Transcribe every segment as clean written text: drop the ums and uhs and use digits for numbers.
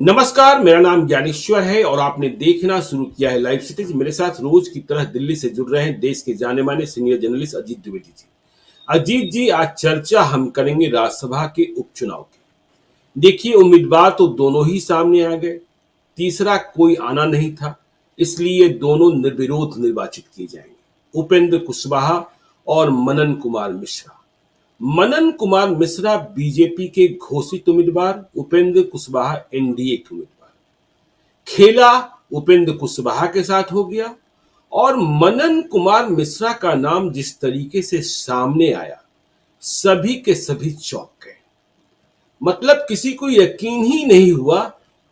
नमस्कार, मेरा नाम ज्ञानेश्वर है और आपने देखना शुरू किया है लाइव सिटीज। मेरे साथ रोज की तरह दिल्ली से जुड़ रहे हैं देश के जाने माने सीनियर जर्नलिस्ट अजीत द्विवेदी जी। अजीत जी, आज चर्चा हम करेंगे राज्यसभा के उपचुनाव की। देखिए, उम्मीदवार तो दोनों ही सामने आ गए, तीसरा कोई आना नहीं था, इसलिए दोनों निर्विरोध निर्वाचित किए जाएंगे, उपेंद्र कुशवाहा और मनन कुमार मिश्रा। मनन कुमार मिश्रा बीजेपी के घोषित उम्मीदवार, उपेंद्र कुशवाहा एनडीए के उम्मीदवार। खेला उपेंद्र कुशवाहा के साथ हो गया और मनन कुमार मिश्रा का नाम जिस तरीके से सामने आया, सभी के सभी चौंक गए। मतलब किसी को यकीन ही नहीं हुआ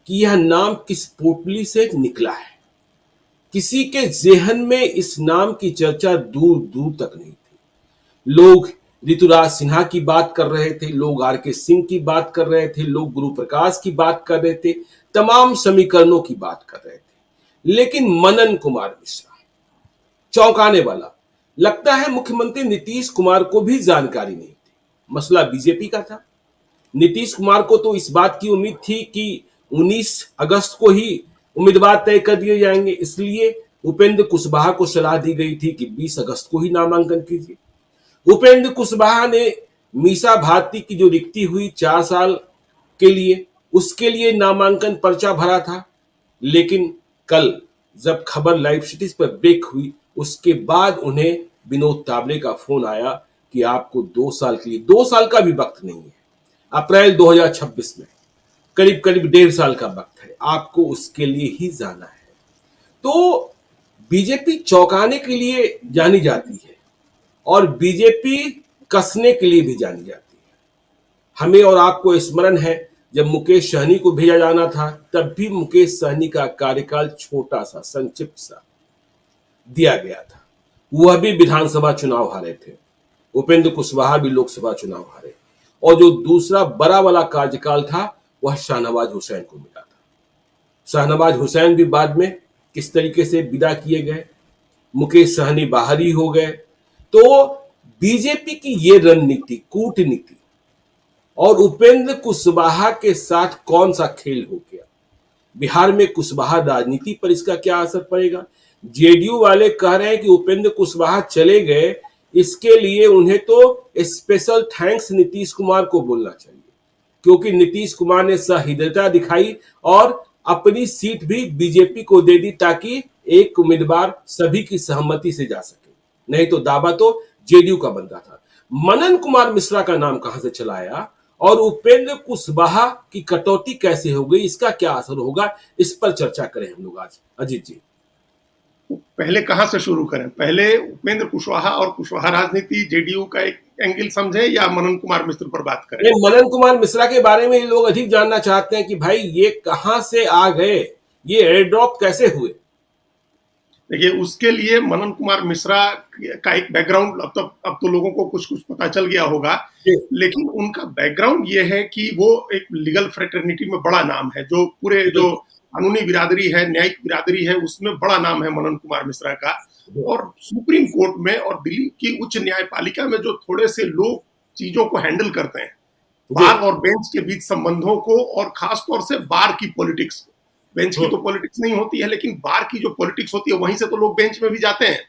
कि यह नाम किस पोटली से निकला है। किसी के जेहन में इस नाम की चर्चा दूर दूर तक नहीं थी। लोग ऋतुराज सिन्हा की बात कर रहे थे, लोग आर के सिंह की बात कर रहे थे, लोग गुरु प्रकाश की बात कर रहे थे, तमाम समीकरणों की बात कर रहे थे, लेकिन मनन कुमार मिश्रा चौंकाने वाला। लगता है मुख्यमंत्री नीतीश कुमार को भी जानकारी नहीं थी, मसला बीजेपी का था। नीतीश कुमार को तो इस बात की उम्मीद थी कि 19 अगस्त को ही उम्मीदवार तय कर दिए जाएंगे, इसलिए उपेंद्र कुशवाहा को सलाह दी गई थी कि 20 अगस्त को ही नामांकन कीजिए। उपेंद्र कुशवाहा ने मीसा भारती की जो रिक्ति हुई 4 साल के लिए, उसके लिए नामांकन पर्चा भरा था। लेकिन कल जब खबर लाइव सिटीज पर ब्रेक हुई, उसके बाद उन्हें विनोद तावड़े का फोन आया कि आपको 2 साल के लिए, 2 साल का भी वक्त नहीं है, अप्रैल 2026 में करीब करीब 1.5 साल का वक्त है, आपको उसके लिए ही जाना है। तो बीजेपी चौंकाने के लिए जानी जाती है और बीजेपी कसने के लिए भी जानी जाती है। हमें और आपको स्मरण है, जब मुकेश सहनी को भेजा जाना था, तब भी मुकेश सहनी का कार्यकाल छोटा सा, संक्षिप्त सा दिया गया था। वह भी विधानसभा चुनाव हारे थे, उपेंद्र कुशवाहा भी लोकसभा चुनाव हारे, और जो दूसरा बड़ा वाला कार्यकाल था वह शाहनवाज हुसैन को मिला था। शाहनवाज हुसैन भी बाद में किस तरीके से विदा किए गए, मुकेश सहनी बाहर ही हो गए। तो बीजेपी की ये रणनीति, कूटनीति और उपेंद्र कुशवाहा के साथ कौन सा खेल हो गया, बिहार में कुशवाहा राजनीति पर इसका क्या असर पड़ेगा। जेडीयू वाले कह रहे हैं कि उपेंद्र कुशवाहा चले गए, इसके लिए उन्हें तो स्पेशल थैंक्स नीतीश कुमार को बोलना चाहिए, क्योंकि नीतीश कुमार ने सहृदयता दिखाई और अपनी सीट भी बीजेपी को दे दी, ताकि एक उम्मीदवार सभी की सहमति से जा सके। नहीं तो दावा तो जेडीयू का बनता था। मनन कुमार मिश्रा का नाम कहां से चला आया और उपेंद्र कुशवाहा की कटौती कैसे हो गई, इसका क्या असर होगा, इस पर चर्चा करें हम लोग आज। अजीत जी, पहले कहां से शुरू करें? पहले उपेंद्र कुशवाहा और कुशवाहा राजनीति जेडीयू का एक एंगल समझे या मनन कुमार मिश्र पर बात करें? मनन कुमार मिश्रा के बारे में लोग अधिक जानना चाहते हैं कि भाई ये कहां से आ गए, ये एयर ड्रॉप कैसे हुए। देखिए, उसके लिए मनन कुमार मिश्रा का एक बैकग्राउंड अब तो लोगों को कुछ कुछ पता चल गया होगा, लेकिन उनका बैकग्राउंड ये है कि वो एक लीगल फ्रेटर्निटी में बड़ा नाम है। जो पूरे जो कानूनी बिरादरी है, न्यायिक बिरादरी है, उसमें बड़ा नाम है मनन कुमार मिश्रा का। और सुप्रीम कोर्ट में और दिल्ली की उच्च न्यायपालिका में जो थोड़े से लोग चीजों को हैंडल करते हैं, बार और बेंच के बीच संबंधों को, और खास तौर से बार की पॉलिटिक्स को। बेंच की तो पॉलिटिक्स नहीं होती है, लेकिन बार की जो पॉलिटिक्स होती है, वहीं से तो लोग बेंच में भी जाते हैं।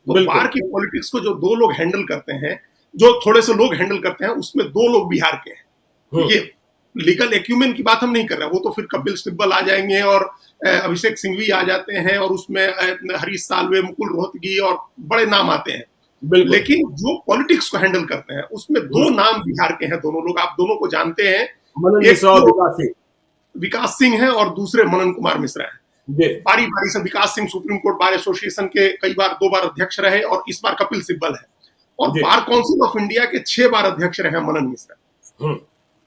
तो बार की पॉलिटिक्स को जो दो लोग हैंडल करते हैं, जो थोड़े से लोग हैंडल करते हैं, उसमें 2 लोग बिहार के हैं। ये लीगल एक्यूमेन की बात हम नहीं कर रहे, वो तो फिर कपिल सिब्बल आ जाएंगे और अभिषेक सिंघवी आ जाते हैं, और उसमें हरीश साल्वे, मुकुल रोहतगी और बड़े नाम आते हैं। लेकिन जो पॉलिटिक्स को हैंडल करते हैं, उसमें 2 नाम बिहार के हैं। दोनों लोग, आप दोनों को जानते हैं, एक तो विकास सिंह है और दूसरे मनन कुमार मिश्रा है। बारी बारी से Vikas Singh supreme court bar association के कई बार 2 बार अध्यक्ष रहे, और इस बार कपिल सिब्बल है। और बार काउंसिल ऑफ इंडिया के 6 बार अध्यक्ष रहे मनन मिश्रा।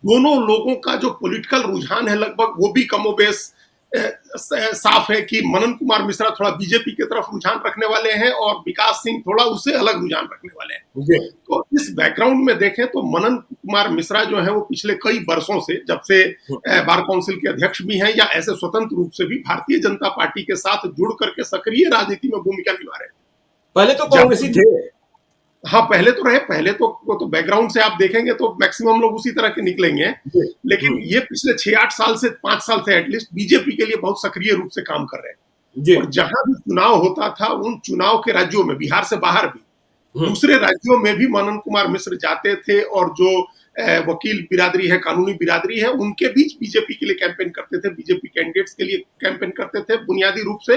दोनों लोगों का जो पॉलिटिकल रुझान है, लगभग वो भी कमोबेश साफ है कि मनन कुमार मिश्रा थोड़ा बीजेपी की तरफ रुझान रखने वाले हैं और विकास सिंह थोड़ा उससे अलग रुझान रखने वाले हैं। तो इस बैकग्राउंड में देखें तो मनन कुमार मिश्रा जो है वो पिछले कई वर्षों से, जब से बार काउंसिल के अध्यक्ष भी हैं या ऐसे स्वतंत्र रूप से भी, भारतीय जनता पार्टी के साथ जुड़ करके सक्रिय राजनीति में भूमिका निभा रहे हैं। पहले तो कांग्रेसी थे। हाँ, पहले तो रहे, पहले तो वो तो बैकग्राउंड से आप देखेंगे तो मैक्सिमम लोग उसी तरह के निकलेंगे। जी। लेकिन ये पिछले 6-8 साल से 5 साल से एटलीस्ट बीजेपी के लिए बहुत सक्रिय रूप से काम कर रहे हैं। जी। और जहां भी चुनाव होता था उन चुनाव के राज्यों में, बिहार से बाहर भी, हम्म। दूसरे राज्यों में भी मनन कुमार मिश्र जाते थे और जो वकील बिरादरी है, कानूनी बिरादरी है, उनके बीच बीजेपी के लिए कैंपेन करते थे, बीजेपी कैंडिडेट्स के लिए कैंपेन करते थे, बुनियादी रूप से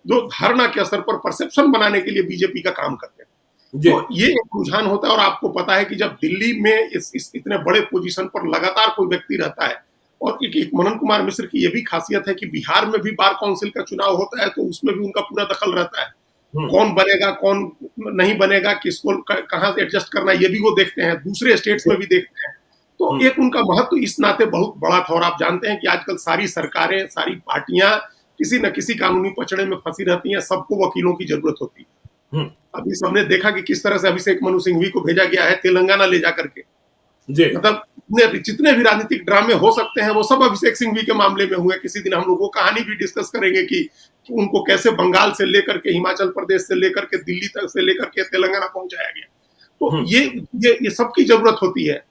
जो धारणा के असर पर परसेप्शन बनाने के लिए बीजेपी का काम करते थे। जी। तो ये एक रुझान होता है और आपको पता है कि जब दिल्ली में इस इतने बड़े पोजीशन पर लगातार कोई व्यक्ति रहता है, और एक मनन कुमार मिश्र की ये भी खासियत है कि बिहार में भी बार काउंसिल का चुनाव होता है तो उसमें भी उनका पूरा दखल रहता है। कौन बनेगा, कौन नहीं बनेगा, किसको कहाँ से एडजस्ट करना है, ये भी वो देखते हैं, दूसरे स्टेट्स में भी देखते हैं। तो एक उनका महत्व इस नाते बहुत बड़ा था। और आप जानते हैं कि आजकल सारी सरकारें, सारी पार्टियां किसी न किसी कानूनी पचड़े में फंसी रहती हैं, सबको वकीलों की जरूरत होती है। अभी सबने देखा कि किस तरह से अभिषेक मनु सिंघवी को भेजा गया है तेलंगाना ले जाकर के। मतलब जितने भी राजनीतिक ड्रामे हो सकते हैं वो सब अभिषेक सिंघवी के मामले में हुए। किसी दिन हम लोग वो कहानी भी डिस्कस करेंगे कि उनको कैसे बंगाल से लेकर के, हिमाचल प्रदेश से लेकर के, दिल्ली तक से लेकर के तेलंगाना पहुंचाया गया। तो ये सबकी जरूरत होती है।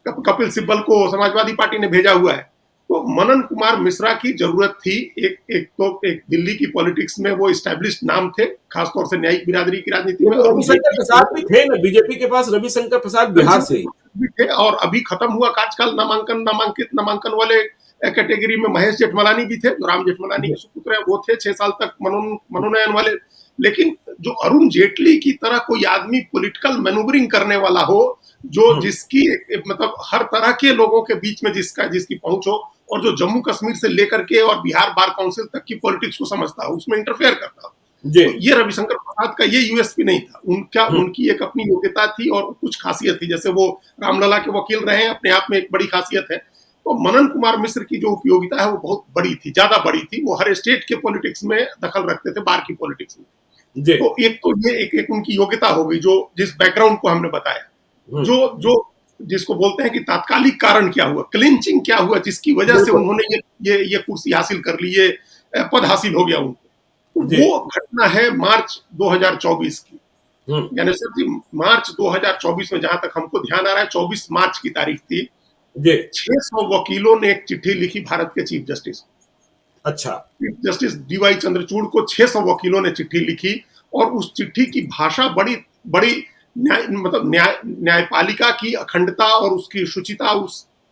कपिल सिब्बल को समाजवादी पार्टी ने भेजा हुआ है। तो मनन कुमार मिश्रा की जरूरत थी। एक दिल्ली की पॉलिटिक्स में वो एस्टैब्लिश्ड नाम थे, खासतौर से न्यायिक बिरादरी की राजनीति में। रविशंकर प्रसाद भी थे ना बीजेपी के पास, रविशंकर प्रसाद बिहार से भी थे। और अभी खत्म हुआ कार्यकाल नामांकन वाले कैटेगरी में महेश जेठमलानी भी थे, जो राम जेठमलानी के सुपुत्र हैं, वो थे 6 साल तक मनोनयन वाले। लेकिन जो अरुण जेटली की तरह कोई आदमी पॉलिटिकल मैनूवरिंग करने वाला हो, जो जिसकी मतलब हर तरह के लोगों के बीच में जिसकी पहुंच हो, और जो जम्मू कश्मीर से लेकर के और बिहार बार काउंसिल तक की पॉलिटिक्स को समझता हो, उसमें इंटरफेयर करता हो, तो ये रविशंकर प्रसाद का ये यूएसपी नहीं था। उनकी एक अपनी योग्यता थी और कुछ खासियत थी। जैसे वो रामलला के वकील रहे हैं, अपने आप में एक बड़ी खासियत है। तो मनन कुमार मिश्र की जो उपयोगिता है वो बहुत बड़ी थी, ज्यादा बड़ी थी। वो हर स्टेट के पॉलिटिक्स में दखल रखते थे, बार की पॉलिटिक्स में। तो ये एक उनकी योग्यता हो गई, जो जिस बैकग्राउंड को हमने बताया, जो जिसको बोलते हैं कि तात्कालिक कारण क्या हुआ, क्लिंचिंग क्या हुआ, जिसकी वजह से उन्होंने ये कुर्सी हासिल कर ली, ये पद हासिल हो गया उनको। वो घटना है मार्च 2024 की। यानी सर जी, मार्च 2024 में जहां तक हमको ध्यान आ रहा है, 24 मार्च की तारीख थी। 600 वकीलों ने एक चिट्ठी लिखी भारत के चीफ जस्टिस। अच्छा, चीफ जस्टिस डीवाई चंद्रचूड़ को 600 वकीलों ने चिट्ठी लिखी, और उस चिट्ठी की भाषा बड़ी बड़ी न्यायपालिका की अखंडता और उसकी शुचिता,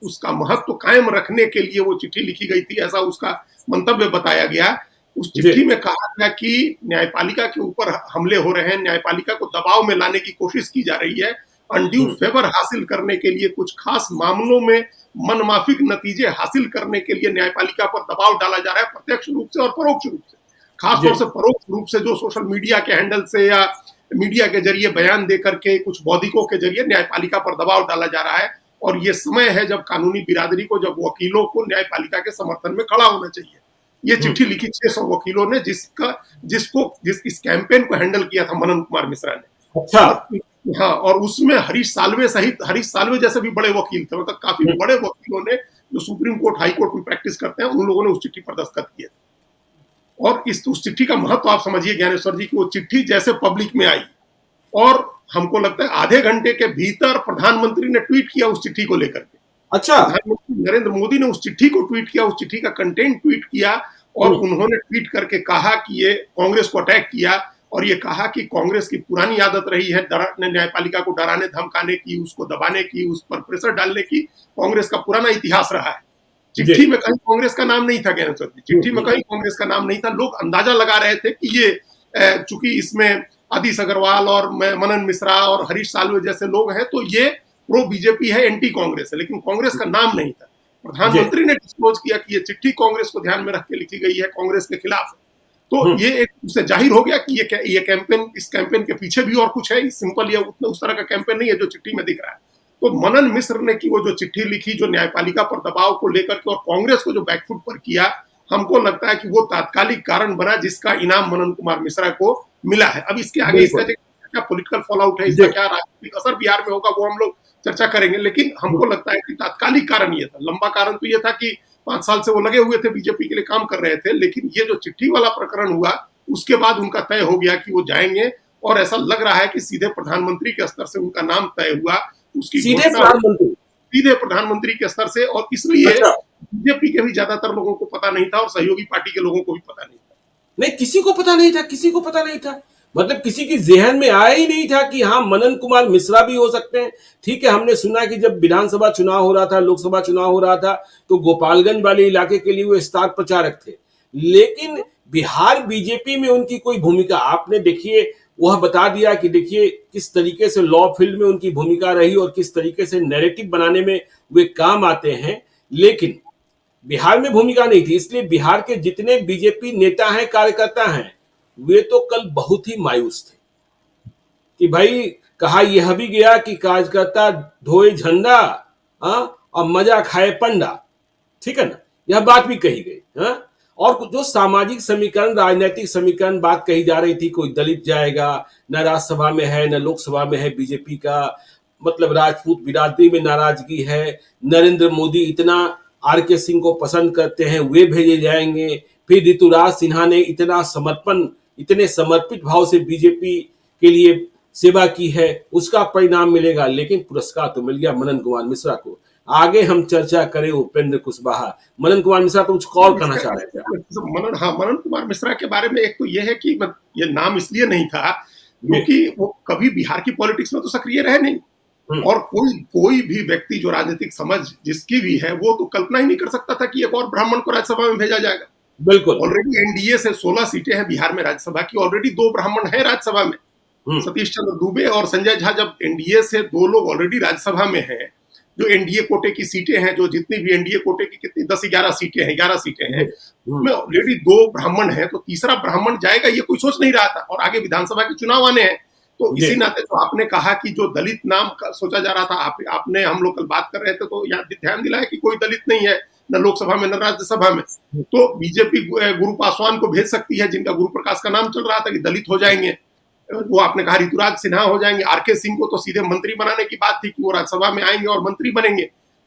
उसका महत्व कायम रखने के लिए वो चिट्ठी लिखी गई थी, ऐसा उसका मंतव्य बताया गया। उस चिट्ठी में कहा गया कि न्यायपालिका के ऊपर हमले हो रहे हैं, न्यायपालिका को दबाव में लाने की कोशिश की जा रही है, अनड्यू फेवर हासिल करने के लिए, कुछ खास मामलों में मनमाफिक नतीजे हासिल करने के लिए न्यायपालिका पर दबाव डाला जा रहा है, प्रत्यक्ष रूप से और परोक्ष रूप से। खासतौर से परोक्ष रूप से जो सोशल मीडिया के हैंडल से या मीडिया के जरिए बयान देकर के कुछ बौद्धिकों के जरिए न्यायपालिका पर दबाव डाला जा रहा है। और ये समय है जब कानूनी बिरादरी को, जब वकीलों को न्यायपालिका के समर्थन में खड़ा होना चाहिए। ये चिट्ठी लिखी 600 वकीलों ने, इस कैंपेन को हैंडल किया था मनन कुमार मिश्रा ने। अच्छा। हाँ, और उसमें हरीश साल्वे जैसे भी बड़े वकील थे, मतलब काफी बड़े वकीलों ने, जो सुप्रीम कोर्ट, हाई कोर्ट में प्रैक्टिस करते हैं, उन लोगों ने उस चिट्ठी पर दस्तखत किए। और उस चिट्ठी का महत्व आप समझिए ज्ञानेश्वर जी, की वो चिट्ठी जैसे पब्लिक में आई, और हमको लगता है आधे घंटे के भीतर प्रधानमंत्री ने ट्वीट किया उस चिट्ठी को लेकर के। अच्छा, प्रधानमंत्री नरेंद्र मोदी ने उस चिट्ठी को ट्वीट किया, उस चिट्ठी का कंटेंट ट्वीट किया, और उन्होंने ट्वीट करके कहा कि ये कांग्रेस को अटैक किया, और ये कहा कि कांग्रेस की पुरानी आदत रही है न्यायपालिका को डराने धमकाने की, उसको दबाने की, उस पर प्रेशर डालने की। कांग्रेस का पुराना इतिहास रहा है। चिट्ठी में कहीं कांग्रेस का नाम नहीं था ज्ञानेश्वर जी, चिट्ठी में कहीं कांग्रेस का नाम नहीं था। लोग अंदाजा लगा रहे थे कि ये चूंकि इसमें आदिश अग्रवाल और मनन मिश्रा और हरीश साल्वे जैसे लोग हैं, तो ये प्रो बीजेपी है, एंटी कांग्रेस है, लेकिन कांग्रेस का नाम नहीं था। प्रधानमंत्री ने डिस्क्लोज किया कि ये चिट्ठी कांग्रेस को ध्यान में रख के लिखी गई है, कांग्रेस के खिलाफ है। तो ये एक उससे जाहिर हो गया कि ये कैंपेन, इस कैंपेन के पीछे भी और कुछ है, सिंपल ये उस तरह का कैंपेन नहीं है जो चिट्ठी में दिख रहा है। तो मनन मिश्र ने की वो जो चिट्ठी लिखी, जो न्यायपालिका पर दबाव को लेकर के और कांग्रेस को जो बैकफुट पर किया, हमको लगता है कि वो तात्कालिक कारण बना जिसका इनाम मनन कुमार मिश्रा को मिला है। अब इसके आगे इसका क्या पॉलिटिकल फॉलोआउट है, इसका क्या राजनीतिक असर बिहार में होगा, वो हम लोग चर्चा करेंगे। लेकिन हमको लगता है कि तात्कालिक कारण ये था। लंबा कारण तो ये था कि 5 साल से वो लगे हुए थे, बीजेपी के लिए काम कर रहे थे, लेकिन ये जो चिट्ठी वाला प्रकरण हुआ, उसके बाद उनका तय हो गया कि वो जाएंगे और ऐसा लग रहा है कि सीधे प्रधानमंत्री के स्तर से उनका नाम तय हुआ, उसकी सीधे घोषणा प्रधानमंत्री? सीधे प्रधानमंत्री के स्तर से, और इसलिए अच्छा। बीजेपी के भी ज्यादातर लोगों को पता नहीं था और सहयोगी पार्टी के लोगों को भी पता नहीं था। नहीं, किसी को पता नहीं था, किसी को पता नहीं था। मतलब किसी की जहन में आया ही नहीं था कि हाँ, मनन कुमार मिश्रा भी हो सकते हैं। ठीक है, हमने सुना कि जब विधानसभा चुनाव हो रहा था, लोकसभा चुनाव हो रहा था, तो गोपालगंज वाले इलाके के लिए वो स्टार प्रचारक थे। लेकिन बिहार बीजेपी में उनकी कोई भूमिका आपने देखिए, वह बता दिया कि देखिए किस तरीके से लॉ फील्ड में उनकी भूमिका रही और किस तरीके से नैरेटिव बनाने में वे काम आते हैं। लेकिन बिहार में भूमिका नहीं थी, इसलिए बिहार के जितने बीजेपी नेता हैं, कार्यकर्ता हैं, वे तो कल बहुत ही मायूस थे कि भाई, कहा यह भी गया कि कार्यकर्ता ढोए झंडा, और मजा खाए पंडा। ठीक है ना, यह बात भी कही गई। और जो सामाजिक समीकरण, राजनीतिक समीकरण बात कही जा रही थी, कोई दलित जाएगा, न राज्यसभा में है न लोकसभा में है बीजेपी का, मतलब राजपूत बिरादरी में नाराजगी है, नरेंद्र मोदी इतना आर के सिंह को पसंद करते हैं, वे भेजे जाएंगे, फिर ऋतुराज सिन्हा ने इतना समर्पण, इतने समर्पित भाव से बीजेपी के लिए सेवा की है, उसका परिणाम मिलेगा। लेकिन पुरस्कार तो मिल गया मनन कुमार मिश्रा को। आगे हम चर्चा करें उपेंद्र कुशवाहा। मनन कुमार मिश्रा तो कुछ कॉल करना चाह रहे थे। मनन कुमार मिश्रा के बारे में एक तो यह है कि ये नाम इसलिए नहीं था क्योंकि वो कभी बिहार की पॉलिटिक्स में तो सक्रिय रहे नहीं, और कोई भी व्यक्ति जो राजनीतिक समझ जिसकी भी है, वो तो कल्पना ही नहीं कर सकता था कि एक और ब्राह्मण को राज्यसभा में भेजा जाएगा। बिल्कुल। ऑलरेडी एनडीए से 16 सीटें हैं बिहार में राज्यसभा की, ऑलरेडी 2 ब्राह्मण हैं राज्यसभा में, सतीश चंद्र दुबे और संजय झा। जब एनडीए से 2 लोग ऑलरेडी राज्यसभा में हैं, जो एनडीए कोटे की सीटें हैं, जो जितनी भी एनडीए कोटे की कितनी 10-11 सीटें हैं, 11 सीटें हैं, उसमें ऑलरेडी 2 ब्राह्मण हैं, तो तीसरा ब्राह्मण जाएगा ये कोई सोच नहीं रहा था। और आगे विधानसभा के चुनाव आने हैं, तो इसी नाते तो आपने कहा कि जो दलित नाम सोचा जा रहा था, आपने, हम लोग कल बात कर रहे थे तो यहाँ ध्यान दिलाया कि कोई दलित नहीं है न लोकसभा में न राज्यसभा में, तो बीजेपी गुरु पासवान को भेज सकती है, जिनका गुरु प्रकाश का नाम चल रहा था कि दलित हो जाएंगे। वो आपने कहा ऋतुराज सिन्हा हो जाएंगे। आर के सिंह को तो सीधे मंत्री बनाने की बात थी कि वो राज्यसभा में आएंगे और मंत्री बनेंगे,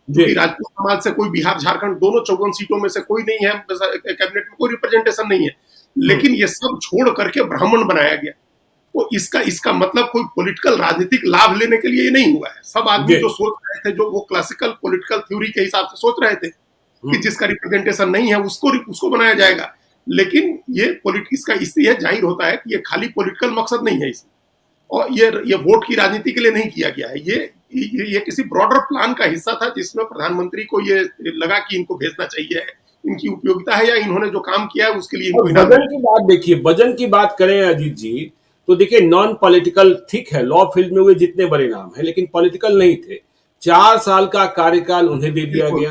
क्योंकि राजपूत समाज से कोई बिहार झारखंड दोनों 54 सीटों में से कोई नहीं है, कैबिनेट में कोई रिप्रेजेंटेशन नहीं है। लेकिन ये सब छोड़ करके ब्राह्मण बनाया गया। तो इसका मतलब कोई पॉलिटिकल राजनीतिक लाभ लेने के लिए ये नहीं हुआ है। सब आदमी जो सोच रहे थे, जो वो क्लासिकल पॉलिटिकल थ्योरी के हिसाब से सोच रहे थे कि जिसका रिप्रेजेंटेशन नहीं है उसको बनाया जाएगा। लेकिन ये पॉलिटिक्स का इसलिए जाहिर होता है कि ये खाली पॉलिटिकल मकसद नहीं है इसमें, और ये वोट की राजनीति के लिए नहीं किया गया है। ये किसी ब्रॉडर प्लान का हिस्सा था, जिसमें प्रधानमंत्री को ये लगा कि इनको भेजना चाहिए, इनकी उपयोगिता है या इन्होंने जो काम किया है उसके लिए इनको इनाम। वजन की बात देखिए, वजन की बात करें अजीत जी, तो देखिए नॉन पॉलिटिकल ठीक है, लॉ फील्ड में हुए जितने बड़े नाम है, लेकिन पॉलिटिकल नहीं थे। 4 साल का कार्यकाल उन्हें दे दिया गया,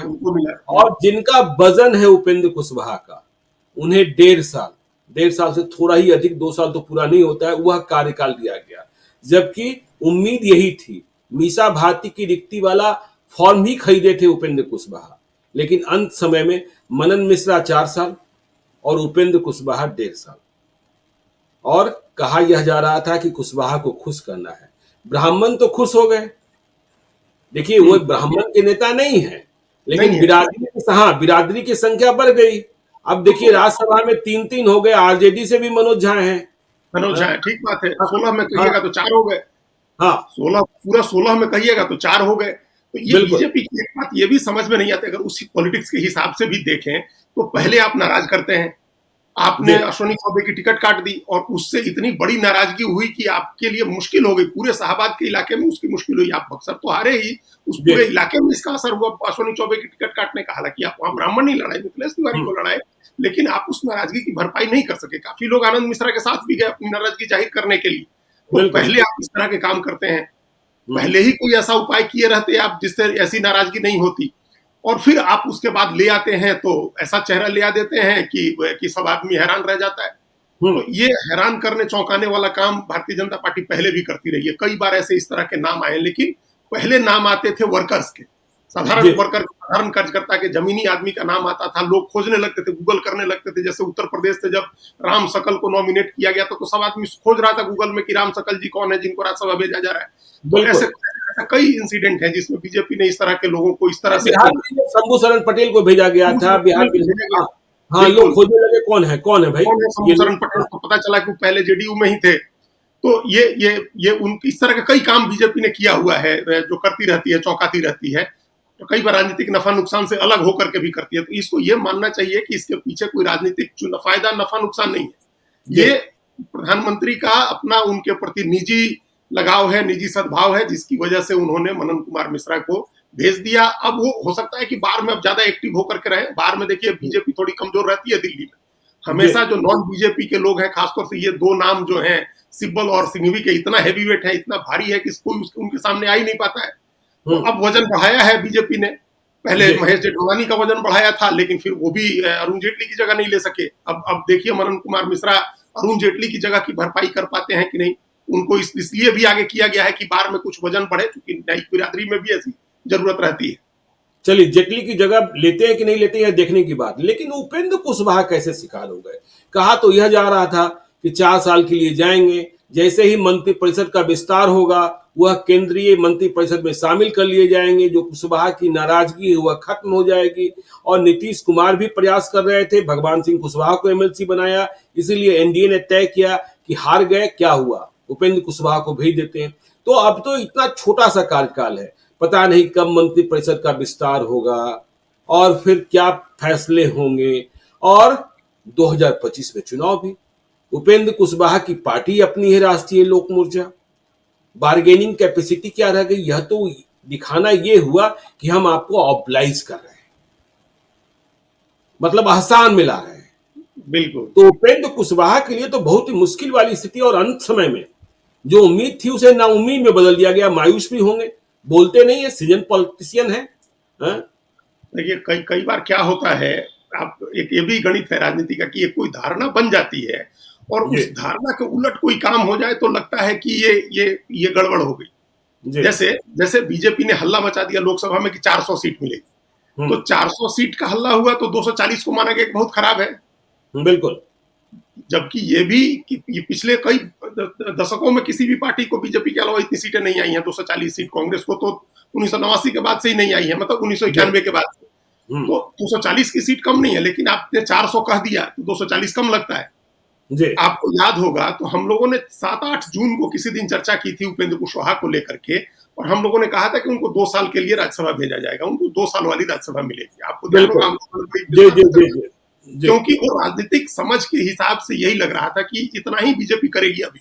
और जिनका वजन है उपेंद्र कुशवाहा का, उन्हें 1.5 साल से थोड़ा ही अधिक, 2 साल तो पूरा नहीं होता है, वह कार्यकाल दिया गया। जबकि उम्मीद यही थी, मीसा भारती की रिक्ति वाला फॉर्म ही खरीदे थे उपेंद्र कुशवाहा, लेकिन अंत समय में मनन मिश्रा 4 साल और उपेंद्र कुशवाहा 1.5 साल। और कहा यह जा रहा था कि कुशवाहा को खुश करना है। ब्राह्मण तो खुश हो गए, देखिए वो ब्राह्मण के नेता नहीं है, लेकिन बिरादरी की संख्या बढ़ गई। अब देखिए राज्यसभा में 3-3 हो गए, आरजेडी से भी मनोज झा हैं। मनोज झा, ठीक बात है। 16 में कहिएगा तो 4 हो गए। हाँ, 16 में कहिएगा तो 4 हो गए। तो ये बीजेपी की एक बात ये भी समझ में नहीं आती, अगर उसी पॉलिटिक्स के हिसाब से भी देखें तो पहले आप नाराज करते हैं, आपने अश्विनी चौबे की टिकट काट दी, और उससे इतनी बड़ी नाराजगी हुई कि आपके लिए मुश्किल हो गई, पूरे शाहबाद के इलाके में उसकी मुश्किल हुई। आप बक्सर तो हारे ही, उस पूरे इलाके में इसका असर हुआ अश्विनी चौबे की टिकट काटने का। हालांकि आप वहां ब्राह्मण नहीं लड़ाए, मिथिलेश तिवारी को लड़ाए, लेकिन आप उस नाराजगी की भरपाई नहीं कर सके। काफी लोग आनंद मिश्रा के साथ भी गए अपनी नाराजगी जाहिर करने के लिए। तो पहले आप इस तरह के काम करते हैं, पहले ही कोई ऐसा उपाय किए रहते आप जिससे ऐसी नाराजगी नहीं होती, और फिर आप उसके बाद ले आते हैं तो ऐसा चेहरा ले आ देते हैं कि सब आदमी हैरान रह जाता है। तो ये हैरान करने चौंकाने वाला काम भारतीय जनता पार्टी पहले भी करती रही है। कई बार ऐसे इस तरह के नाम आए, लेकिन पहले नाम आते थे वर्कर्स के, साधारण वर्कर, साधारण कार्यकर्ता के, जमीनी आदमी का नाम आता था। लोग खोजने लगते थे, गूगल करने लगते थे। जैसे उत्तर प्रदेश से जब राम सकल को नॉमिनेट किया गया तो सब आदमी खोज रहा था गूगल में कि राम सकल जी कौन है जिनको राज्यसभा भेजा जा रहा है। तो ऐसे कई इंसिडेंट हैं जिसमें बीजेपी ने इस तरह के लोगों को इस तरह से, शंभू शरण पटेल को भेजा गया था बिहार में। हाँ, लोग खोजने लगे कौन है भाई। शंभू शरण पटेल को पता चला कि पहले जेडीयू में ही थे, तो ये उन इस तरह का कई काम बीजेपी ने किया हुआ है, जो करती रहती है, चौंकाती रहती है, तो कई बार राजनीतिक नफा नुकसान से अलग होकर के भी करती है। तो इसको ये मानना चाहिए कि इसके पीछे कोई राजनीतिक फायदा नफा नुकसान नहीं है। ये प्रधानमंत्री का अपना उनके प्रति निजी लगाव है, निजी सद्भाव है, जिसकी वजह से उन्होंने मनन कुमार मिश्रा को भेज दिया। अब वो हो सकता है कि बाहर में अब ज्यादा एक्टिव होकर के रहे। बाहर में देखिए बीजेपी थोड़ी कमजोर रहती है दिल्ली में, हमेशा जो नॉन बीजेपी के लोग हैं, खासतौर से ये दो नाम जो हैं सिब्बल और सिंघवी के, इतना हैवीवेट है, इतना भारी है कि कोई उनके सामने आ ही नहीं पाता है। तो अब वजन बढ़ाया है बीजेपी ने। पहले महेश जेठमलानी का वजन बढ़ाया था, लेकिन फिर वो भी अरुण जेटली की जगह नहीं ले सके। अब देखिए मनन कुमार मिश्रा अरुण जेटली की जगह की भरपाई कर पाते हैं कि नहीं। उनको इसलिए भी आगे किया गया है कि बाहर में कुछ वजन बढ़े, क्योंकि न्यायिक बिरादरी में भी ऐसी जरूरत रहती है। चलिए, जेटली की जगह लेते हैं कि नहीं लेते हैं देखने की बात, लेकिन उपेंद्र कुशवाहा कैसे शिकार हो गए? कहा तो यह जा रहा था कि 4 साल के लिए जाएंगे, जैसे ही मंत्रिपरिषद का विस्तार होगा वह केंद्रीय मंत्रिपरिषद में शामिल कर लिए जाएंगे, जो कुशवाहा की नाराजगी है वह खत्म हो जाएगी। और नीतीश कुमार भी प्रयास कर रहे थे, भगवान सिंह कुशवाहा को एमएलसी बनाया, इसीलिए एनडीए ने तय किया कि हार गए, क्या हुआ, उपेंद्र कुशवाहा को भेज देते हैं। तो अब तो इतना छोटा सा कार्यकाल है, पता नहीं कब मंत्रिपरिषद का विस्तार होगा और फिर क्या फैसले होंगे, और 2025 में चुनाव भी। उपेंद्र कुशवाहा की पार्टी अपनी है राष्ट्रीय लोक मोर्चा, बार्गेनिंग कैपेसिटी क्या रह गई? यह तो दिखाना ये हुआ कि हम आपको ऑब्लाइज कर रहे हैं, मतलब आसान मिला रहे हैं। बिल्कुल। तो उपेंद्र कुशवाहा के लिए तो बहुत ही मुश्किल वाली स्थिति, और अंत समय में जो उम्मीद थी उसे नाउम्मीद में बदल दिया गया। मायूस भी होंगे, बोलते नहीं है, सीजन पॉलिटिशियन है। देखिए कई बार क्या होता है, आप एक ये भी गणित है राजनीति का कि ये कोई धारणा बन जाती है और उस धारणा के उलट कोई काम हो जाए तो लगता है कि ये गड़बड़ हो गई। जैसे बीजेपी ने हल्ला मचा दिया लोकसभा में कि 400 सीट मिलेगी, तो 400 सीट का हल्ला हुआ तो 240 को माना गया कि बहुत खराब है। बिल्कुल। जबकि ये भी कि ये पिछले कई दशकों में किसी भी पार्टी को बीजेपी के अलावा इतनी सीटें नहीं आई हैं। 240 सीट कांग्रेस को तो 1989 के बाद से ही नहीं आई है, मतलब 1991 के बाद से। तो 240 की सीट कम नहीं है, लेकिन आपने 400 कह दिया तो 240 कम लगता है। आपको याद होगा तो हम लोगों ने 7-8 जून को किसी दिन चर्चा की थी उपेंद्र कुशवाहा को लेकर के, और हम लोगों ने कहा था कि उनको 2 साल के लिए राज्यसभा भेजा जाएगा, उनको 2 साल वाली राज्यसभा मिलेगी। आपको ध्यान होगा, क्योंकि वो राजनीतिक समझ के हिसाब से यही लग रहा था कि इतना ही बीजेपी करेगी अभी।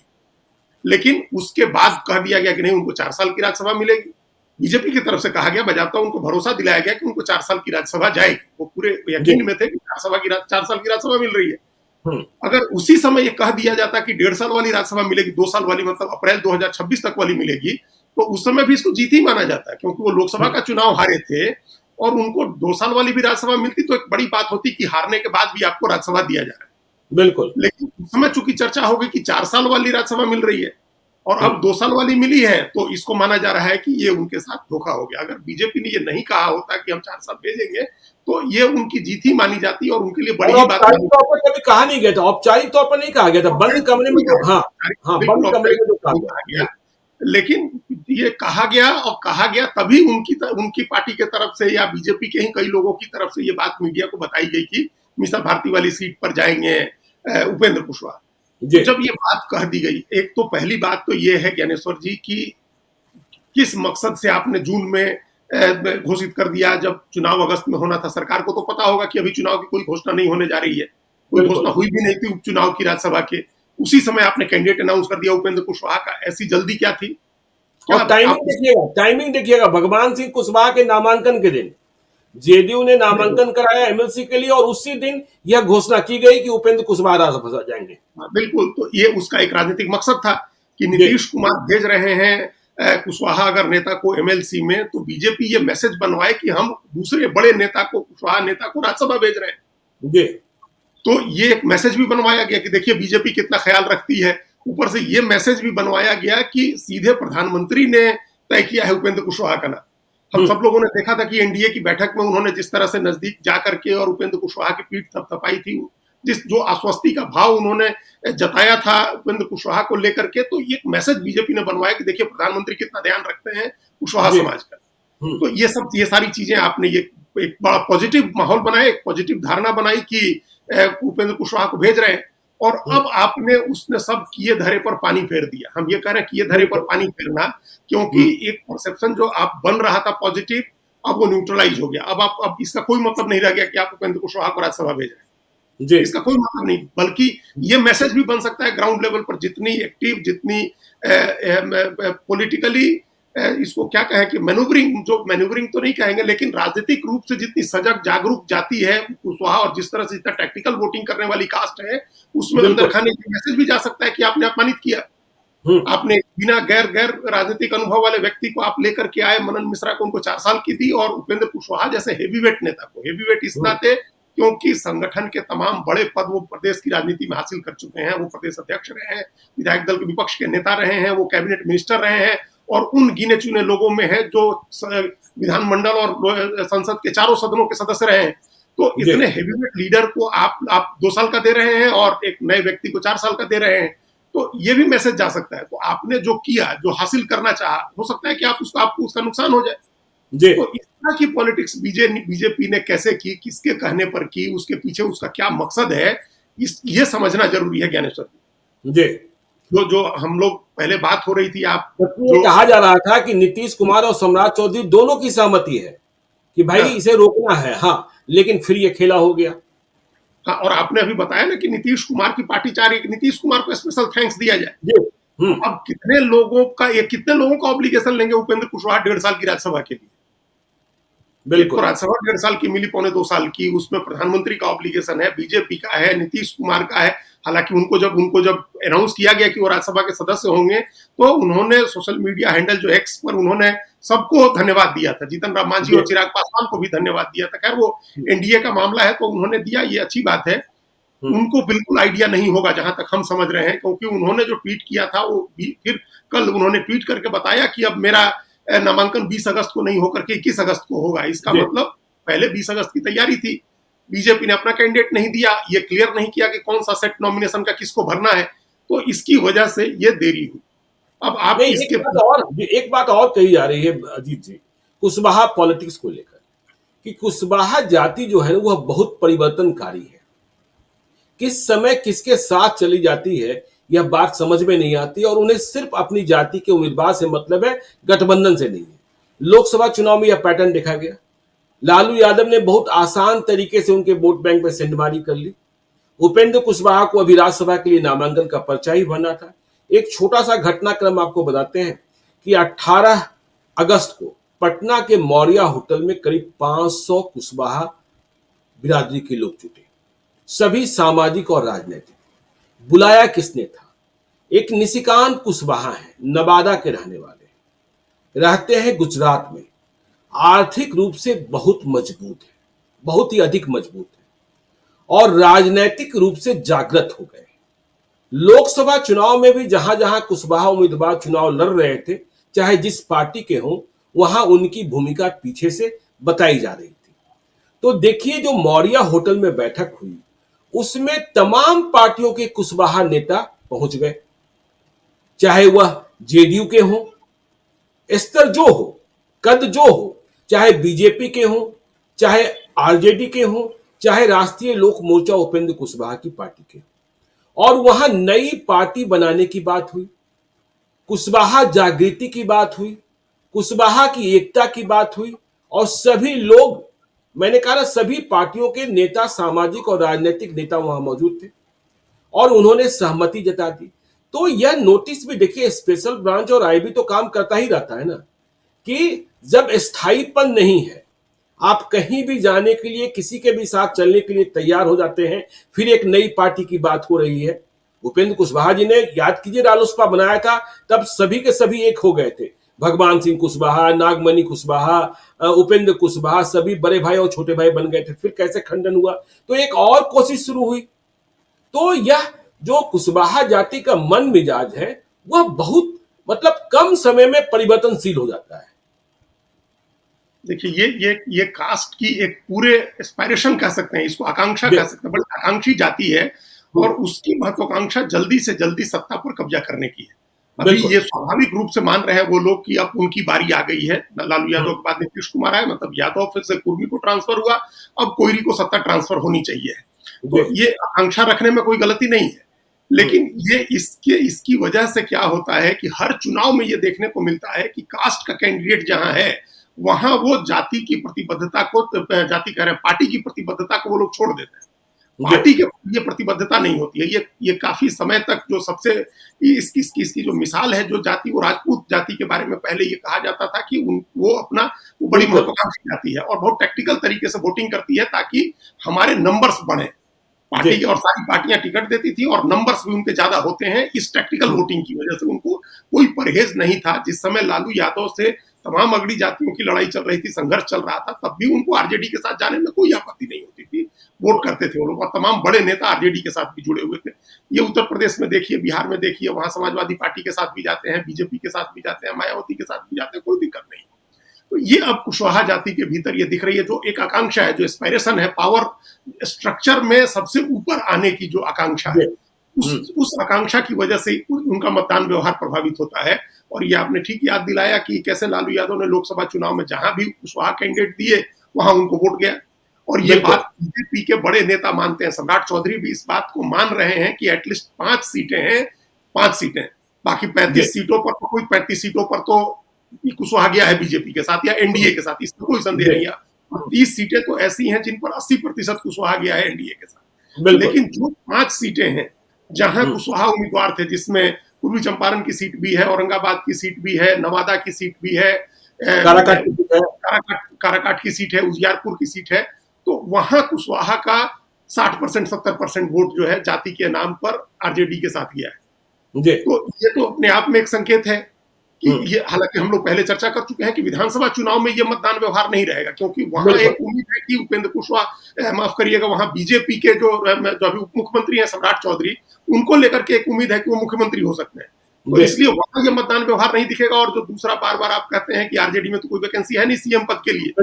लेकिन उसके बाद कह दिया गया कि नहीं, उनको 4 साल की राज्यसभा मिलेगी। बीजेपी की तरफ से कहा गया, बजाता उनको भरोसा दिलाया गया कि उनको 4 साल की राज्यसभा जाएगी। वो पूरे यकीन में थे कि 4 साल की राज्यसभा मिल रही है। अगर उसी समय ये कह दिया जाता कि 1.5 साल वाली राज्यसभा मिलेगी, 2 साल वाली मतलब अप्रैल 2026 तक वाली मिलेगी, तो उस समय भी इसको जीत ही माना जाता है, क्योंकि वो लोकसभा का चुनाव हारे थे और उनको 2 साल वाली भी राज्यसभा मिलती तो एक बड़ी बात होती कि हारने के बाद भी आपको राज्यसभा दिया जा रहा है। बिल्कुल। लेकिन उस समय चूंकि चर्चा हो गई कि 4 साल वाली राज्यसभा मिल रही है और अब 2 साल वाली मिली है, तो इसको माना जा रहा है कि ये उनके साथ धोखा हो गया। अगर बीजेपी ने ये नहीं कहा होता कि हम 4 साल भेजेंगे, तो ये उनकी जीत ही मानी जाती और उनके लिए बड़ी ही बात कभी कहा नहीं गया था, औपचारिक तौर पर नहीं कहा गया था, बंद कमरे में। बंद कमरे में कहा गया। लेकिन ये कहा गया तभी उनकी पार्टी के तरफ से या बीजेपी के ही कई लोगों की तरफ से ये बात मीडिया को बताई गई कि मीसा भारती वाली सीट पर जाएंगे उपेंद्र कुशवाहा। जब ये बात कह दी गई, एक तो पहली बात तो ये है ज्ञानेश्वर जी की किस मकसद से आपने जून में घोषित कर दिया, जब चुनाव अगस्त में होना था। सरकार को तो पता होगा कि अभी चुनाव की कोई घोषणा नहीं होने जा रही है, कोई घोषणा हुई भी नहीं थी उपचुनाव की राज्यसभा के। उसी समय आपने कैंडिडेट अनाउंस कर दिया उपेंद्र कुशवाहा का। ऐसी जल्दी क्या थी? और टाइमिंग देखिएगा, भगवान सिंह कुशवाहा के नामांकन के दिन जेडीयू ने नामांकन कराया एमएलसी के लिए, और उसी दिन यह घोषणा की गई कि उपेंद्र कुशवाहा राज्यसभा जाएंगे। बिल्कुल, तो ये उसका एक राजनीतिक मकसद था कि नीतीश कुमार भेज रहे हैं कुशवाहा अगर नेता को एमएलसी में, तो बीजेपी ये मैसेज बनवाए कि हम दूसरे बड़े नेता को, कुशवाहा नेता को राज्यसभा भेज रहे हैं। तो ये एक मैसेज भी बनवाया गया कि देखिए बीजेपी कितना ख्याल रखती है। ऊपर से ये मैसेज भी बनवाया गया कि सीधे प्रधानमंत्री ने तय किया है उपेंद्र कुशवाहा का नाम। हम सब लोगों ने देखा था कि एनडीए की बैठक में उन्होंने जिस तरह से नजदीक जाकर के और उपेंद्र कुशवाहा की पीठ थपथपाई थी, जो आश्वस्ति का भाव उन्होंने जताया था उपेंद्र कुशवाहा को लेकर के, तो ये मैसेज बीजेपी ने बनवाया कि देखिए प्रधानमंत्री कितना ध्यान रखते हैं कुशवाहा समाज का। तो ये सारी चीजें आपने ये एक बड़ा पॉजिटिव माहौल बनाया, एक पॉजिटिव धारणा बनाई कि उपेंद्र कुशवाहा को भेज रहे हैं। और अब आपने उसने सब किए धरे पर पानी फेर दिया। हम ये कह रहे हैं किए धरे पर पानी फेरना, क्योंकि एक परसेप्शन जो आप बन रहा था पॉजिटिव, अब वो न्यूट्रलाइज हो गया। अब इसका कोई मतलब नहीं रह गया कि आप उपेंद्र कुशवाहा को राज्यसभा भेज रहे हैं, जी इसका कोई मतलब नहीं। बल्कि ये मैसेज भी बन सकता है ग्राउंड लेवल पर, जितनी एक्टिव, जितनी पॉलिटिकली इसको क्या कहें कि मैन्यूवरिंग, जो मैन्यूवरिंग तो नहीं कहेंगे लेकिन राजनीतिक रूप से जितनी सजग जागरूक जाती है कुशवाहा, और जिस तरह से जितना टैक्टिकल वोटिंग करने वाली कास्ट है, उसमें अंदर खाने की मैसेज भी जा सकता है कि आपने अपमानित किया। आपने बिना गैर गैर राजनीतिक अनुभव वाले व्यक्ति को आप लेकर के आए, मनन मिश्रा को उनको 4 साल की दी, और उपेंद्र कुशवाहा जैसे हेवीवेट नेता को, हेवीवेट इस नाते क्योंकि संगठन के तमाम बड़े पद वो प्रदेश की राजनीति में हासिल कर चुके हैं। वो प्रदेश अध्यक्ष रहे हैं, विधायक दल के विपक्ष के नेता रहे हैं, वो कैबिनेट मिनिस्टर रहे हैं, और उन गिने चुने लोगों में है जो विधानमंडल और संसद के चारों सदनों के सदस्य रहे हैं। तो इतने हेवीवेट लीडर को आप 2 साल का दे रहे हैं और एक नए व्यक्ति को 4 साल का दे रहे हैं, तो ये भी मैसेज जा सकता है। तो आपने जो किया, जो हासिल करना चाहा, हो सकता है कि आपको उसका नुकसान हो जाए। तो इस तरह की पॉलिटिक्स बीजेपी ने कैसे की, किसके कहने पर की, उसके पीछे उसका क्या मकसद है, ये समझना जरूरी है ज्ञानेश्वर जी। जो हम लोग पहले बात हो रही थी, जो कहा जा रहा था कि नीतीश कुमार और सम्राट चौधरी दोनों की सहमति है कि भाई इसे रोकना है, हाँ, लेकिन फिर ये खेला हो गया। हाँ, और आपने अभी बताया ना कि नीतीश कुमार की पार्टी चाह रही है कि नीतीश कुमार को स्पेशल थैंक्स दिया जाए। अब कितने लोगों का ऑब्लिगेशन लेंगे उपेंद्र कुशवाहा 1.5 साल की राज्यसभा के लिए? बिल्कुल, तो राज्यसभा 1.5 साल की मिली, 1.25 साल की, उसमें प्रधानमंत्री का ऑब्लिगेशन है, बीजेपी का है, नीतीश कुमार का है। हालांकि उनको जब अनाउंस किया गया कि वो राज्यसभा के सदस्य होंगे, तो उन्होंने सोशल मीडिया हैंडल जो एक्स पर उन्होंने सबको धन्यवाद दिया था। जीतन राम मांझी और चिराग पासवान को भी धन्यवाद दिया था। खैर, वो एनडीए का मामला है तो उन्होंने दिया, ये अच्छी बात है। उनको बिल्कुल आइडिया नहीं होगा जहां तक हम समझ रहे हैं, क्योंकि उन्होंने जो ट्वीट किया था वो फिर कल उन्होंने ट्वीट करके बताया कि अब मेरा नामांकन 20 अगस्त को नहीं होकर के 21 अगस्त को होगा। इसका मतलब पहले 20 अगस्त की तैयारी थी, बीजेपी ने अपना कैंडिडेट नहीं दिया, ये क्लियर नहीं किया कि कौन सा सेट नॉमिनेशन का किसको भरना है, तो इसकी वजह से ये देरी हुई। अब आप एक बात और कही जा रही है अजीत जी, कुशवाहा पॉलिटिक्स को लेकर, कि कुशवाहा जाति जो है वह बहुत परिवर्तनकारी है। किस समय किसके साथ चली जाती है यह बात समझ में नहीं आती, और उन्हें सिर्फ अपनी जाति के उम्मीदवार से मतलब है, गठबंधन से नहीं है। लोकसभा चुनाव में यह पैटर्न देखा गया। लालू यादव ने बहुत आसान तरीके से उनके वोट बैंक में सेंधमारी कर ली। उपेंद्र कुशवाहा को अभी राज्यसभा के लिए नामांकन का पर्चा ही भरना था। एक छोटा सा घटनाक्रम आपको बताते हैं कि 18 अगस्त को पटना के मौर्या होटल में करीब 500 कुशवाहा बिरादरी के लोग जुटे, सभी सामाजिक और राजनीतिक। बुलाया किसने था? एक निशिकांत कुशवाहा है, नवादा के रहने वाले, रहते हैं गुजरात में, आर्थिक रूप से बहुत मजबूत है, बहुत ही अधिक मजबूत है, और राजनीतिक रूप से जागृत हो गए। लोकसभा चुनाव में भी जहां जहां कुशवाहा उम्मीदवार चुनाव लड़ रहे थे, चाहे जिस पार्टी के हों, वहां उनकी भूमिका पीछे से बताई जा रही थी। तो देखिए, जो मौर्या होटल में बैठक हुई, उसमें तमाम पार्टियों के कुशवाहा नेता पहुंच गए, चाहे वह जेडीयू के हों, स्तर जो हो, कद जो हो, चाहे बीजेपी के हों, चाहे आरजेडी के हों, चाहे राष्ट्रीय लोक मोर्चा उपेंद्र कुशवाहा की पार्टी के, और वहां नई पार्टी बनाने की बात हुई, कुशवाहा जागृति की बात हुई, कुशवाहा की एकता की बात हुई, और सभी लोग, मैंने कहा ना, सभी पार्टियों के नेता, सामाजिक और राजनीतिक नेता वहां मौजूद थे, और उन्होंने सहमति जता दी। तो यह नोटिस भी देखिए, स्पेशल ब्रांच और आईबी तो काम करता ही रहता है ना, कि जब स्थायीपन नहीं है, आप कहीं भी जाने के लिए, किसी के भी साथ चलने के लिए तैयार हो जाते हैं, फिर एक नई पार्टी की बात हो रही है। उपेंद्र कुशवाहा जी ने, याद कीजिए, रालोसपा बनाया था, तब सभी के सभी एक हो गए थे। भगवान सिंह कुशवाहा, नागमणि कुशवाहा, उपेंद्र कुशवाहा, सभी बड़े भाई और छोटे भाई बन गए थे। फिर कैसे खंडन हुआ, तो एक और कोशिश शुरू हुई। तो यह जो कुशवाहा जाति का मन मिजाज है, वह बहुत मतलब कम समय में परिवर्तनशील हो जाता है। देखिए, ये कास्ट की एक पूरे एस्पायरेशन कह सकते हैं, इसको आकांक्षा कह सकते हैं, बड़ी आकांक्षी जाति है, और उसकी महत्वाकांक्षा जल्दी से जल्दी सत्ता पर कब्जा करने की है। अभी ये स्वाभाविक रूप से मान रहे हैं वो लोग कि अब उनकी बारी आ गई है। लालू यादव के बाद नीतीश कुमार आए, मतलब यादव फिर से कुर्मी को ट्रांसफर हुआ, अब कोयरी को सत्ता ट्रांसफर होनी चाहिए। तो ये आकांक्षा रखने में कोई गलती नहीं है, लेकिन ये इसकी वजह से क्या होता है कि हर चुनाव में ये देखने को मिलता है कि कास्ट का कैंडिडेट जहां है, वहां वो जाति की प्रतिबद्धता को, जाति कह रहे हैं, पार्टी की प्रतिबद्धता को वो लोग छोड़ देते हैं। पार्टी के ये प्रतिबद्धता नहीं होती है। ये काफी समय तक जो सबसे इसकी जो मिसाल है, जो जाति, वो राजपूत जाति के बारे में पहले ये कहा जाता था कि वो बड़ी महत्वाकांक्षी जाति है और बहुत टेक्निकल तरीके से वोटिंग करती है ताकि हमारे नंबर्स बढ़े। पार्टी और सारी पार्टियां टिकट देती थी और नंबर्स भी उनके ज्यादा होते हैं। इस टैक्टिकल वोटिंग की वजह से उनको कोई परहेज नहीं था। जिस समय लालू यादव से तमाम अगड़ी जातियों की लड़ाई चल रही थी, संघर्ष चल रहा था, तब भी उनको आरजेडी के साथ जाने में कोई आपत्ति नहीं होती थी। वोट करते थे वो लोग और तमाम बड़े नेता आरजेडी के साथ भी जुड़े हुए थे। ये उत्तर प्रदेश में देखिए, बिहार में देखिए, वहां समाजवादी पार्टी के साथ भी जाते हैं, बीजेपी के साथ भी जाते हैं, मायावती के साथ भी जाते हैं, कोई दिक्कत नहीं। तो ये अब कुशवाहा जाति के भीतर ये दिख रही है, जो एक आकांक्षा है, जो एस्पायरेशन है, पावर स्ट्रक्चर में सबसे ऊपर आने की जो आकांक्षा है, उस आकांक्षा की वजह से उनका मतदान व्यवहार प्रभावित होता है। और ये आपने ठीक याद दिलाया कि कैसे लालू यादव ने लोकसभा चुनाव में जहां भी कुशवाहा कैंडिडेट दिए, वहां उनको वोट गया। और ये बात बीजेपी के बड़े नेता मानते हैं। सम्राट चौधरी भी इस बात को मान रहे हैं कि एटलीस्ट 5 सीटें हैं, 5 सीटें, बाकी 35 सीटों पर तो, कोई 35 सीटों पर तो कुशवाहा गया है बीजेपी के साथ या एनडीए के साथ, इसमें कोई संदेह नहीं है। 30 सीटें तो ऐसी हैं जिन पर 80% कुशवाहा गया है एनडीए के साथ। लेकिन जो 5 सीटें हैं जहां कुशवाहा उम्मीदवार थे, जिसमें पूर्वी चंपारण की सीट भी है, औरंगाबाद की सीट भी है, नवादा की सीट भी है, काराकाट की सीट है, उजियारपुर की सीट है, तो वहां कुशवाहा का 60% 70% वोट जो है जाति के नाम पर आरजेडी के साथ गया है। तो ये तो अपने आप में एक संकेत है कि ये, हालांकि हम लोग पहले चर्चा कर चुके हैं कि विधानसभा चुनाव में ये मतदान व्यवहार नहीं रहेगा, क्योंकि वहां एक उम्मीद है कि उपेंद्र कुशवाहा, माफ करिएगा, वहां बीजेपी के जो अभी उप मुख्यमंत्री हैं सम्राट चौधरी, उनको लेकर के एक उम्मीद है कि वो मुख्यमंत्री हो सकते हैं। तो इसलिए वहां ये मतदान व्यवहार नहीं दिखेगा। और जो दूसरा, बार बार आप कहते हैं कि आरजेडी में तो कोई वैकेंसी है नहीं सीएम पद के लिए,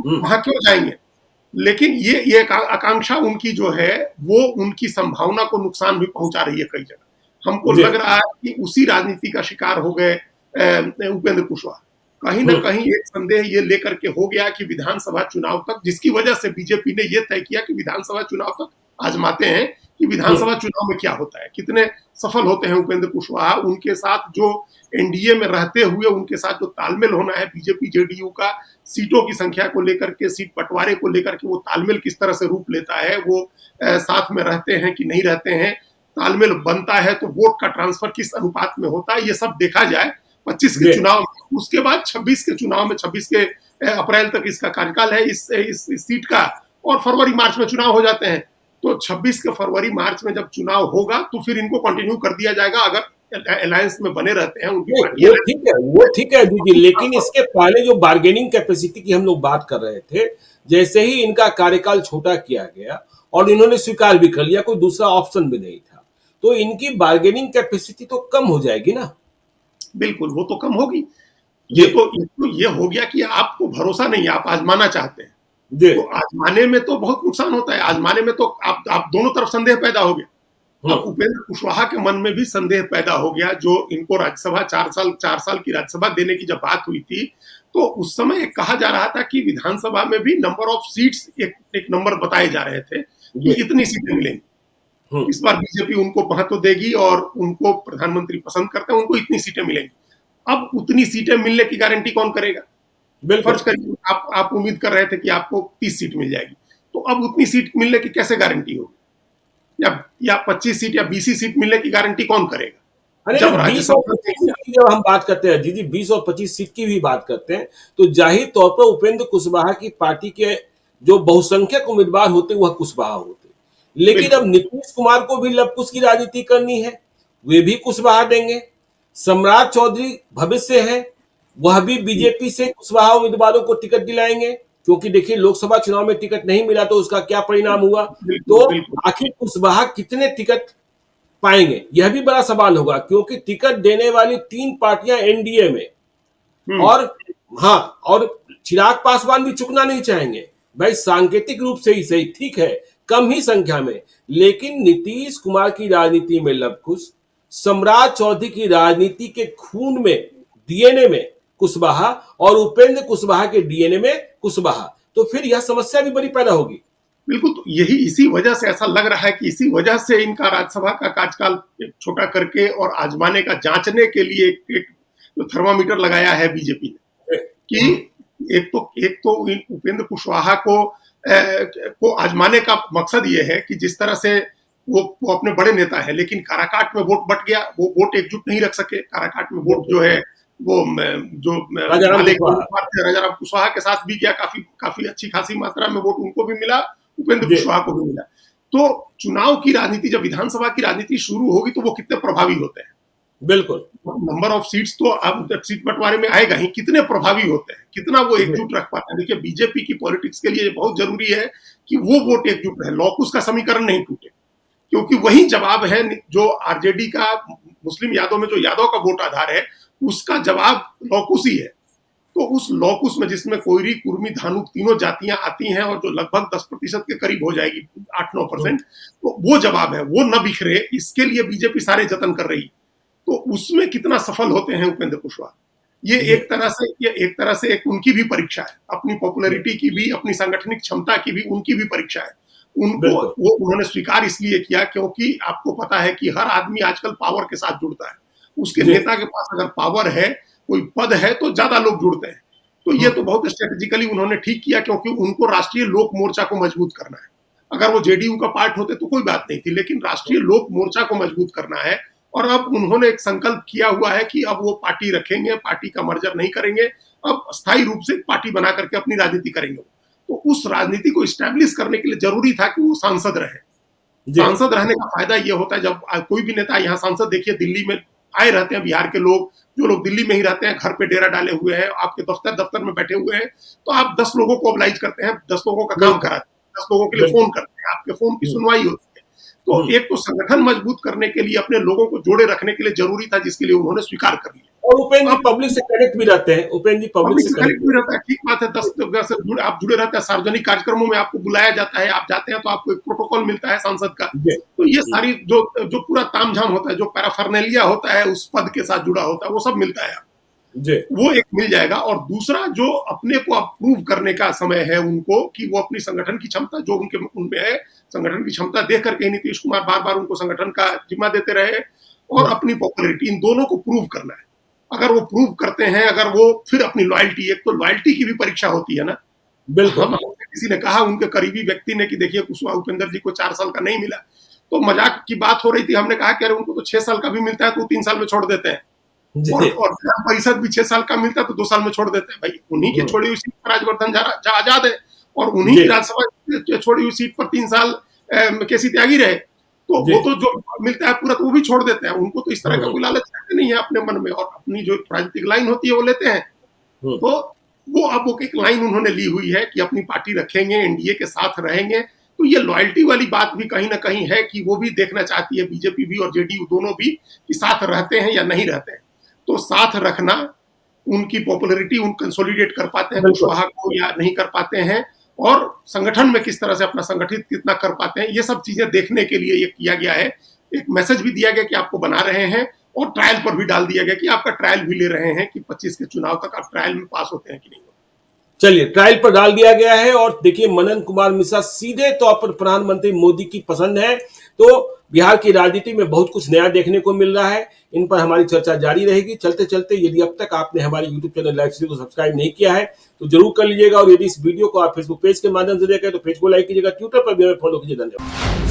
वहां क्यों जाएंगे? लेकिन ये आकांक्षा उनकी जो है, वो उनकी संभावना को नुकसान भी पहुंचा रही है कई जगह। हमको लग रहा है कि उसी राजनीति का शिकार हो गए उपेंद्र कुशवाहा। कहीं ना कहीं एक संदेह ये लेकर के हो गया कि विधानसभा चुनाव तक, जिसकी वजह से बीजेपी ने ये तय किया कि विधानसभा चुनाव तक आजमाते हैं कि विधानसभा चुनाव में क्या होता है, कितने सफल होते हैं उपेंद्र कुशवाहा। उनके साथ जो एनडीए में रहते हुए उनके साथ जो तालमेल होना है बीजेपी जेडीयू का, सीटों की संख्या को लेकर के, सीट बंटवारे को लेकर के, वो तालमेल किस तरह से रूप लेता है, वो साथ में रहते हैं कि नहीं रहते हैं, तालमेल बनता है तो वोट का ट्रांसफर किस अनुपात में होता है, ये सब देखा जाए 25 के चुनाव में। उसके बाद 26 के चुनाव में, 26 के अप्रैल तक इसका कार्यकाल है इस सीट का, और फरवरी मार्च में चुनाव हो जाते हैं। तो 26 के फरवरी मार्च में जब चुनाव होगा तो फिर इनको कंटिन्यू कर दिया जाएगा, अगर अलायंस में बने रहते हैं उनकी पार्टी। वो ठीक है दीदी, लेकिन इसके पहले जो बार्गेनिंग कैपेसिटी की हम लोग बात कर रहे थे, जैसे ही इनका कार्यकाल छोटा किया गया और इन्होंने स्वीकार भी कर लिया, कोई दूसरा ऑप्शन भी नहीं था, तो इनकी बार्गेनिंग कैपेसिटी तो कम हो जाएगी ना। बिल्कुल, वो तो कम होगी। ये हो गया कि आपको भरोसा नहीं है, आप आजमाना चाहते हैं, तो आजमाने में तो बहुत नुकसान होता है। आजमाने में तो आप दोनों तरफ संदेह पैदा हो गया। अब उपेंद्र कुशवाहा के मन में भी संदेह पैदा हो गया। जो इनको राज्यसभा 4 साल की राज्यसभा देने की जब बात हुई थी, तो उस समय कहा जा रहा था कि विधानसभा में भी नंबर ऑफ सीट्स एक नंबर बताए जा रहे थे कि इतनी सीटें मिलेंगी। इस बार बीजेपी उनको महत्व देगी और उनको प्रधानमंत्री पसंद करते हैं, उनको इतनी सीटें मिलेंगी। अब उतनी सीटें मिलने की गारंटी कौन करेगा? फर्ज करिए आप उम्मीद कर रहे थे कि आपको 30 सीट मिल जाएगी, तो अब उतनी सीट मिलने की कैसे गारंटी होगी? या 25 सीट या 20 सीट मिलने की गारंटी कौन करेगा? जब हम बात करते हैं दीदी, 20 और 25 सीट की भी बात करते हैं, तो जाहिर तौर पर उपेंद्र कुशवाहा की पार्टी के जो बहुसंख्यक उम्मीदवार होते वह कुशवाहा होते। लेकिन अब नीतीश कुमार को भी लवकुश की राजनीति करनी है, वे भी कुशवाहा देंगे। सम्राट चौधरी भविष्य है, वह भी बीजेपी से कुशवाहा उम्मीदवारों को टिकट दिलाएंगे, क्योंकि देखिए लोकसभा चुनाव में टिकट नहीं मिला तो उसका क्या परिणाम हुआ। तो आखिर कुशवाहा कितने टिकट पाएंगे, यह भी बड़ा सवाल होगा, क्योंकि टिकट देने वाली 3 पार्टियां एनडीए में, और चिराग पासवान भी चुकना नहीं चाहेंगे। भाई सांकेतिक रूप से ही सही, ठीक है कम ही संख्या में, लेकिन नीतीश कुमार की राजनीति में लवकुश, सम्राट चौधरी की राजनीति के खून में, डीएनए में कुशवाहा, और उपेंद्र कुशवाहा के डीएनए में कुशवाहा, तो फिर यह समस्या भी बड़ी पैदा होगी। बिल्कुल, तो यही इसी वजह से ऐसा लग रहा है कि इसी वजह से इनका राज्यसभा का कार्यकाल एक छोटा करके और आजमाने का जांचने के लिए एक जो थर्मामीटर लगाया है बीजेपी ने कि एक तो उपेंद्र कुशवाहा को आजमाने का मकसद ये है कि जिस तरह से वो अपने बड़े नेता है, लेकिन काराकाट में वोट बट गया, वो वोट एकजुट नहीं रख सके। काराकाट में वोट जो है वो जो राजाराम कुशवाहा के साथ भी गया, काफी अच्छी खासी मात्रा में वोट उनको भी मिला, उपेंद्र कुशवाहा को भी मिला। तो चुनाव की राजनीति, जब विधानसभा की राजनीति शुरू होगी तो वो कितने प्रभावी होते हैं। बिल्कुल, नंबर ऑफ सीट्स तो अब सीट बंटवारे में आएगा ही, कितने प्रभावी होते हैं, कितना वो एकजुट रख पाते हैं। देखिए, बीजेपी की पॉलिटिक्स के लिए बहुत जरूरी है कि वो वोट एकजुट रहे, लॉकस का समीकरण नहीं टूटे, क्योंकि वही जवाब है जो आरजेडी का, मुस्लिम यादव में जो यादव का वोट आधार है, उसका जवाब लॉकस ही है। तो उस लॉकस में जिसमें कोयरी, कुर्मी, धानुक तीनों जातियां आती हैं और जो लगभग 10% के करीब हो जाएगी, 8-9%, तो वो जवाब है, वो न बिखरे, इसके लिए बीजेपी सारे जतन कर रही है। तो उसमें कितना सफल होते हैं उपेंद्र कुशवाहा, ये एक तरह से एक उनकी भी परीक्षा है, अपनी पॉपुलैरिटी की भी, अपनी सांगठनिक क्षमता की भी उनकी भी परीक्षा है। उनको वो उन्होंने स्वीकार इसलिए किया क्योंकि आपको पता है कि हर आदमी आजकल पावर के साथ जुड़ता है। उसके नेता के पास अगर पावर है, कोई पद है, तो ज्यादा लोग जुड़ते हैं। तो ये तो बहुत स्ट्रेटेजिकली उन्होंने ठीक किया, क्योंकि उनको राष्ट्रीय लोक मोर्चा को मजबूत करना है। अगर वो जेडीयू का पार्ट होते तो कोई बात नहीं थी, लेकिन राष्ट्रीय लोक मोर्चा को मजबूत करना है। और अब उन्होंने एक संकल्प किया हुआ है कि अब वो पार्टी रखेंगे, पार्टी का मर्जर नहीं करेंगे, अब स्थायी रूप से पार्टी बना करके अपनी राजनीति करेंगे। तो उस राजनीति को स्टैब्लिश करने के लिए जरूरी था कि वो सांसद रहे। सांसद रहने का फायदा ये होता है, जब कोई भी नेता यहाँ सांसद, देखिए दिल्ली में आए रहते हैं बिहार के लोग, जो लोग दिल्ली में ही रहते हैं, घर पे डेरा डाले हुए हैं, आपके दफ्तर में बैठे हुए हैं, तो आप 10 लोगों को ऑब्लाइज करते हैं, 10 लोगों का काम कराते हैं, 10 लोगों के लिए फोन करते हैं, आपके फोन की सुनवाई होती है। तो एक तो संगठन मजबूत करने के लिए, अपने लोगों को जोड़े रखने के लिए जरूरी था, जिसके लिए उन्होंने स्वीकार कर लिया। और उपेंद्र जी पब्लिक से कनेक्ट भी रहते हैं, उपेंद्र जी पब्लिक से कनेक्ट भी रहता है, ठीक बात है। 10 जगह से आप जुड़े रहते हैं, सार्वजनिक कार्यक्रमों में आपको बुलाया जाता है, आप जाते हैं तो आपको एक प्रोटोकॉल मिलता है सांसद का। तो ये सारी जो पूरा तामझाम होता है, जो पैराफर्नेलिया होता है उस पद के साथ जुड़ा होता है, वो सब मिलता है, वो एक मिल जाएगा। और दूसरा, जो अपने को अप्रूव करने का समय है उनको, कि वो अपनी संगठन की क्षमता जो उनमें है, संगठन की क्षमता देख करके नीतीश कुमार बार बार उनको संगठन का जिम्मा देते रहे, और अपनी पॉपुलैरिटी, इन दोनों को प्रूव करना है। अगर वो प्रूव करते हैं, अगर वो फिर अपनी लॉयल्टी, एक तो लॉयल्टी की भी परीक्षा होती है ना। बिल्कुल, किसी ने कहा, उनके करीबी व्यक्ति ने, कि देखिए कुशवाहा उपेंद्र जी को 4 साल का नहीं मिला, तो मजाक की बात हो रही थी। हमने कहा कि अरे उनको तो 6 साल का भी मिलता है तो 3 साल में छोड़ देते हैं, और विधान परिषद भी 6 साल का मिलता है तो 2 साल में छोड़ देते हैं। भाई, उन्हीं की छोड़ी हुई सीट पर राजवर्धन आजाद है, और उन्हीं की राज्यसभा छोड़ी हुई सीट पर 3 साल केसी त्यागी रहे, तो वो तो जो मिलता है पूरा तो वो भी छोड़ देते हैं। उनको तो इस तरह का कोई लालच नहीं है अपने मन में, और अपनी जो राजनीतिक लाइन होती है वो लेते हैं। तो वो अब वो एक लाइन उन्होंने ली हुई है कि अपनी पार्टी रखेंगे, एनडीए के साथ रहेंगे। तो ये लॉयल्टी वाली बात भी कहीं ना कहीं है, कि वो भी देखना चाहती है, बीजेपी भी और जेडीयू दोनों भी, कि साथ रहते हैं या नहीं रहते हैं। तो साथ रखना, उनकी पॉपुलैरिटी उन कंसोलिडेट कर पाते हैं कुशवाहा को या नहीं कर पाते हैं, और संगठन में किस तरह से अपना संगठित कितना कर पाते हैं, ये सब चीजें देखने के लिए ये किया गया है। एक मैसेज भी दिया गया कि आपको बना रहे हैं, और ट्रायल पर भी डाल दिया गया कि आपका ट्रायल भी ले रहे हैं, कि 25 के चुनाव तक आप ट्रायल में पास होते हैं कि नहीं। चलिए, ट्रायल पर डाल दिया गया है। और देखिए, मनन कुमार मिश्रा सीधे तौर पर प्रधानमंत्री मोदी की पसंद है। तो बिहार की राजनीति में बहुत कुछ नया देखने को मिल रहा है। इन पर हमारी चर्चा जारी रहेगी। चलते चलते, यदि अब तक आपने हमारे यूट्यूब चैनल लाइव सिटी को सब्सक्राइब नहीं किया है तो जरूर कर लीजिएगा। और यदि इस वीडियो को आप फेसबुक पेज के माध्यम से देखें तो पेज को लाइक कीजिएगा, ट्विटर पर भी हमें फॉलो कीजिए। धन्यवाद।